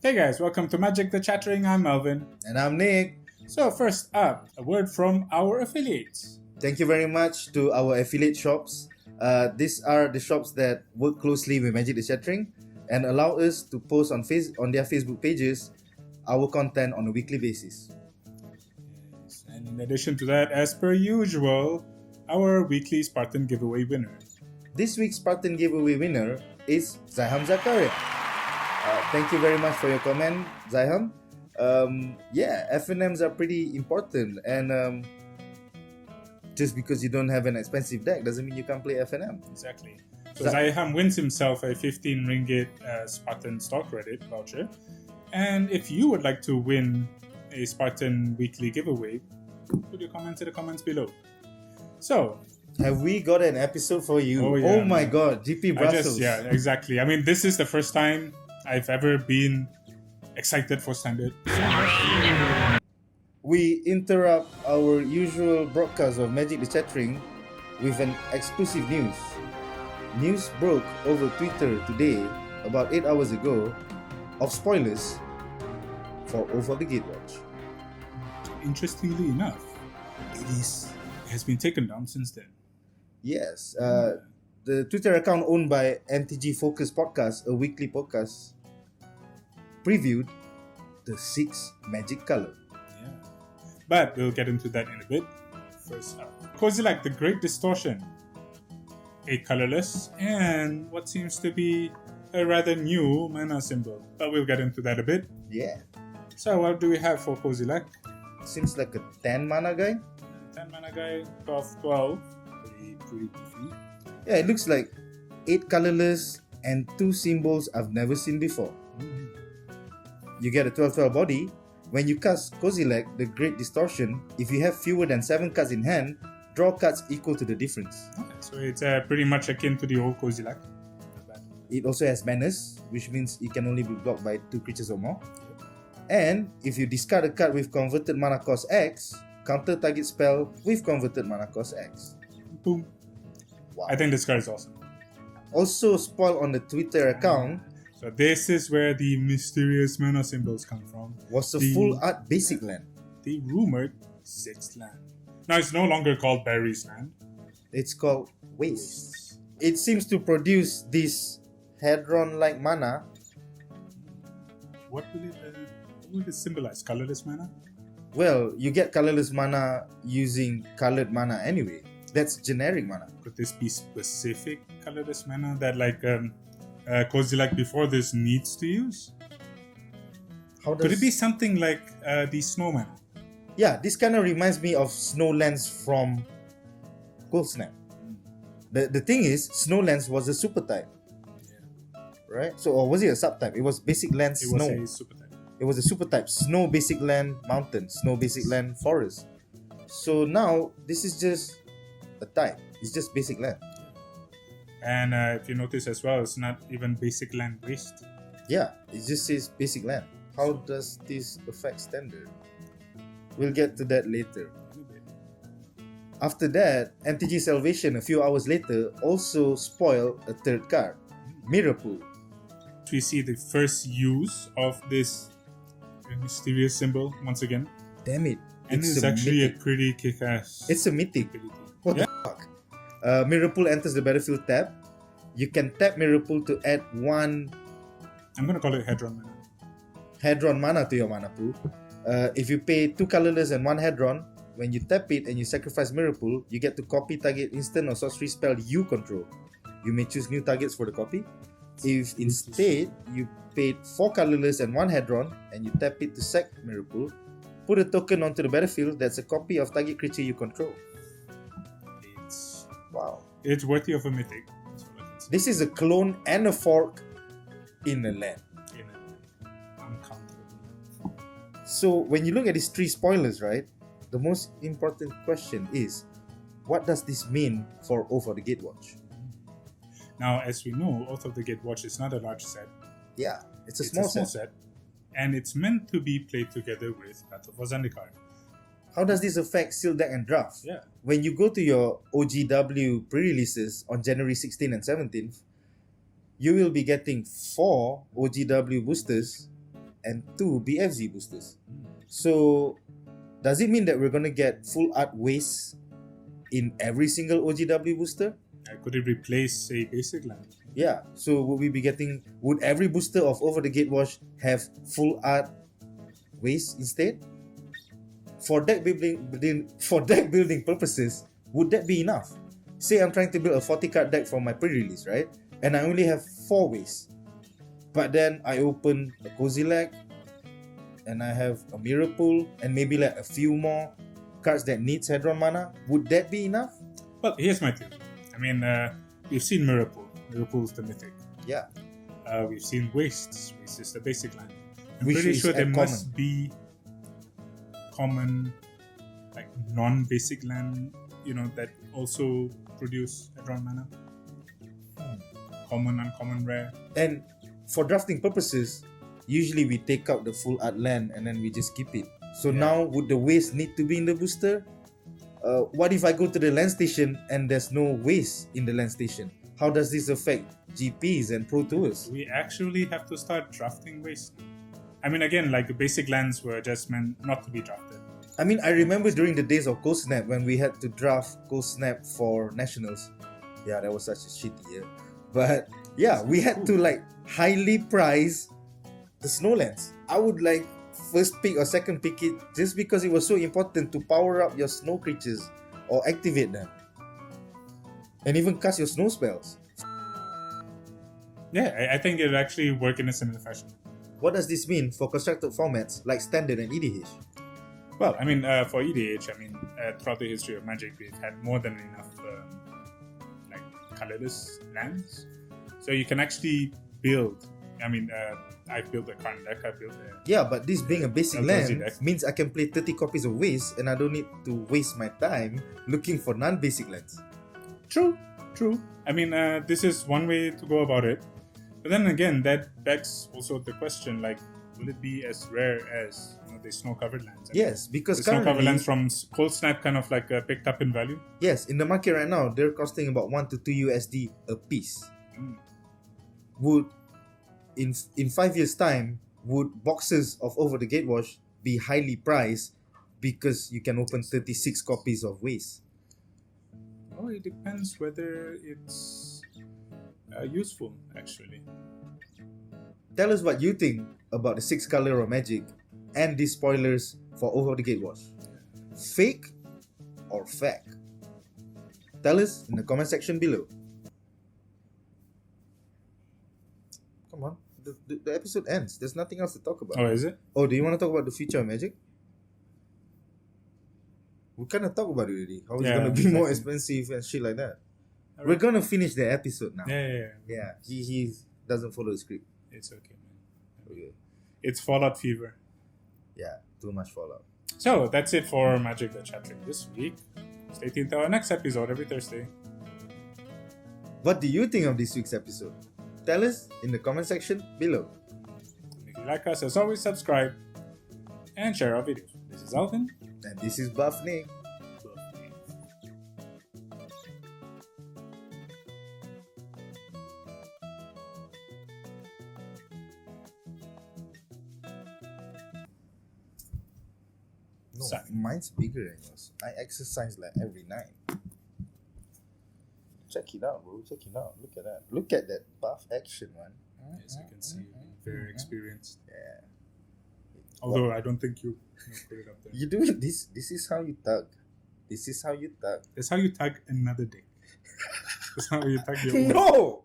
Hey guys, welcome to Magic the Chattering. I'm Melvin. And I'm Nick. So first up, a word from our affiliates. Thank you very much to our affiliate shops. These are the shops that work closely with Magic the Chattering and allow us to post on their Facebook pages our content on a weekly basis. Yes, and in addition to that, as per usual, our weekly Spartan Giveaway winner. This week's Spartan Giveaway winner is Zaham Zakaria. Thank you very much for your comment, Zaham. FNMs are pretty important, and just because you don't have an expensive deck doesn't mean you can't play FNM. Exactly. So Zaham wins himself a 15 ringgit Spartan stock credit voucher. And if you would like to win a Spartan weekly giveaway, put your comments in the comments below. So, have we got an episode for you? Oh, yeah, oh my god, GP Brussels. Yeah, exactly. I mean, this is the first time I've ever been excited for Standard. We interrupt our usual broadcast of Magic the Chattering with an exclusive news. News broke over Twitter today, about 8 hours ago, of spoilers for OATH of the Gatewatch. Interestingly enough, it has been taken down since then. Yes, the Twitter account owned by MTG Focus Podcast, a weekly podcast, previewed the 6th Magic color. Yeah, but we'll get into that in a bit. First up, Kozilek, the Great Distortion, 8 colorless, and what seems to be a rather new mana symbol. But we'll get into that a bit. Yeah. So what do we have for Kozilek? Seems like a 10 mana guy. 10 mana guy, 12. Pretty beefy. Yeah, it looks like 8 colorless and 2 symbols I've never seen before. You get a 12/12 body. When you cast Kozilek, the Great Distortion, if you have fewer than 7 cards in hand, draw cards equal to the difference. Okay, so it's pretty much akin to the old Kozilek. It also has menace, which means it can only be blocked by 2 creatures or more. And if you discard a card with converted mana cost X, counter target spell with converted mana cost X. Boom. Wow. I think this card is awesome. Also spoiled on the Twitter account. So this is where the mysterious mana symbols come from. Was a full art basic land. The rumored 6th land. Now it's no longer called Barry's land. It's called Waste. It seems to produce this Hadron-like mana. What will it symbolize? Colorless mana? Well, you get colorless mana using colored mana anyway. That's generic mana. Could this be specific colorless mana that Kozilek before this needs to use? Could it be something like the snow mana? Yeah, this kind of reminds me of Snowlands from Cold Snap. The thing is, Snowlands was a super type. Right? So, or was it a subtype? It was basic land snow. It was a super type. It was a super type. Snow basic land mountain. Snow basic land forest. So now, this is just a type. It's just basic land. And if you notice as well, it's not even basic land waste. Yeah, it just says basic land. How does this affect standard? We'll get to that later. After that, MTG Salvation a few hours later also spoiled a 3rd card, Mirrorpool. We see the first use of this mysterious symbol once again. Damn it. And it's actually a pretty kick-ass. It's a mythic. ability. What the fuck? Mirrorpool enters the battlefield tab. You can tap Mirrorpool to add 1 I'm gonna call it Hadron mana. Hadron mana to your mana pool. If you pay 2 colorless and 1 Hadron, when you tap it and you sacrifice Mirrorpool, you get to copy target instant or sorcery spell you control. You may choose new targets for the copy. If instead you paid 4 colorless and 1 Hadron and you tap it to sack Mirrorpool, put a token onto the battlefield that's a copy of target creature you control. It's worthy of a mythic. This is a clone and a fork in a land. Uncountable. So when you look at these 3 spoilers, right, the most important question is, what does this mean for OATH of the Gatewatch? Now, as we know, OATH of the Gatewatch is not a large set. Yeah, it's a small set. And it's meant to be played together with Battle for Zendikar. How does this affect Sealed Deck and Draft? Yeah. When you go to your OGW pre-releases on January 16th and 17th, you will be getting 4 OGW boosters and 2 BFZ boosters. So, does it mean that we're gonna get full art waste in every single OGW booster? Could it replace a basic land? Yeah. So would every booster of Over the Gatewatch have full art waste instead? For deck building purposes, would that be enough? Say I'm trying to build a 40 card deck for my pre-release, right? And I only have 4 waste. But then I open a Kozilek, and I have a Mirrorpool, and maybe like a few more cards that needs Hedron mana. Would that be enough? Well, here's my theory. I mean, we've seen Mirrorpool. Mirrorpool's the mythic. Yeah. We've seen Wastes. Waste is the basic land. I'm Which pretty is sure there common. must be common, like non-basic land, that also produce Hedron mana. Common, uncommon, rare. And for drafting purposes, usually we take out the full art land and then we just keep it. So now, would the waste need to be in the booster? What if I go to the land station and there's no waste in the land station? How does this affect GPs and Pro Tours? We actually have to start drafting waste. I mean, again, like the basic lands were just meant not to be drafted. I mean, I remember during the days of Cold Snap when we had to draft Cold Snap for Nationals. Yeah, that was such a shitty year. But yeah, we had to like highly price the Snowlands. I would like first pick or second pick it just because it was so important to power up your snow creatures or activate them. And even cast your snow spells. Yeah, I think it would actually work in a similar fashion. What does this mean for constructed formats like Standard and EDH? Well, I mean, for EDH, throughout the history of Magic, we've had more than enough colorless lands. So you can actually build. I mean, I've built a current deck. I've built a... Yeah, but this being a basic land deck means I can play 30 copies of Waste and I don't need to waste my time looking for non-basic lands. True. I mean, this is one way to go about it. But then again, that begs also the question, like, will it be as rare as the snow-covered lands? Yes, because the snow-covered currently... lands from Cold Snap kind of like picked up in value? Yes, in the market right now, they're costing about 1 to 2 USD a piece. Would, in 5 years' time, would boxes of Over the Gatewatch be highly priced because you can open 36 copies of Waste? Oh, it depends whether it's useful, actually. Tell us what you think about the 6 color of Magic and these spoilers for Over the Gatewatch. Fake or fact? Tell us in the comment section below. Come on, the episode ends. There's nothing else to talk about. Oh, is it? Oh, do you want to talk about the future of Magic? We kind of talked about it already. How it's going to be more expensive and shit like that. Right. We're going to finish the episode now. Yeah. He doesn't follow the script. It's okay, man. Okay. It's Fallout fever. Yeah, too much Fallout. So, that's it for Magic the Chattering this week. Stay tuned to our next episode every Thursday. What do you think of this week's episode? Tell us in the comment section below. And if you like us, as always, subscribe and share our videos. This is Alvin. And this is Buff Nick. No, mine's bigger than yours. I exercise like every night. Check it out, bro. Check it out. Look at that. Look at that buff action, man. Yes, I can see you're very experienced. Yeah. Although I don't think you put it up there. You do it. This is how you tug. This is how you tug. That's how you tug another deck. That's how you tug your own. No!